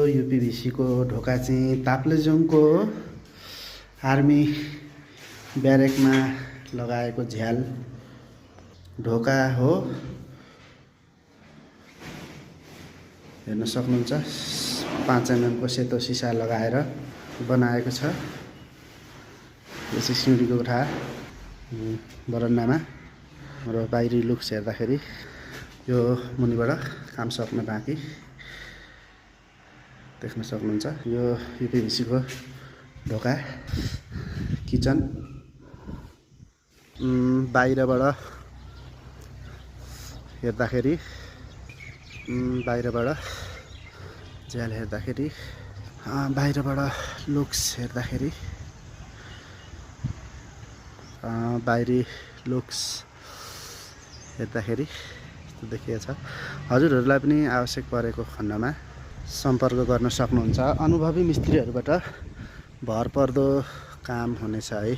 यूपीभीसी को ढोका चाहिँ ताप्लेजुङको आर्मी ब्यारेकमा लगाएको झ्याल ढोका हो। हेर्न सक्नुहुन्छ 5 mm को सेतो सिसा लगाएर बनाएको छ। यो चाहिँ सिँढीको कोठा बरन्डामा र बाहिरी लुक्स हेर्दाखेरि यो मुनिबाट काम सक्न बाँकी देख्न सक्नुहुन्छ। यो यूपीभीसी को ढोका किचन बाहिरबाट हेर्दाखेरि झ्याल हेर्दाखेरि बाहिरबाट लुक्स हेर्दाखेरि बाहिरी लुक्स हेर्दाखेरि यस्तो देखिएको छ। हजुरहरूलाई पनि आवश्यक परेको खण्डमा सम्पर्क गर्न सक्नुहुन्छ। अनुभवी मिस्त्रीहरूबाट भरपर्दो काम हुनेछ है।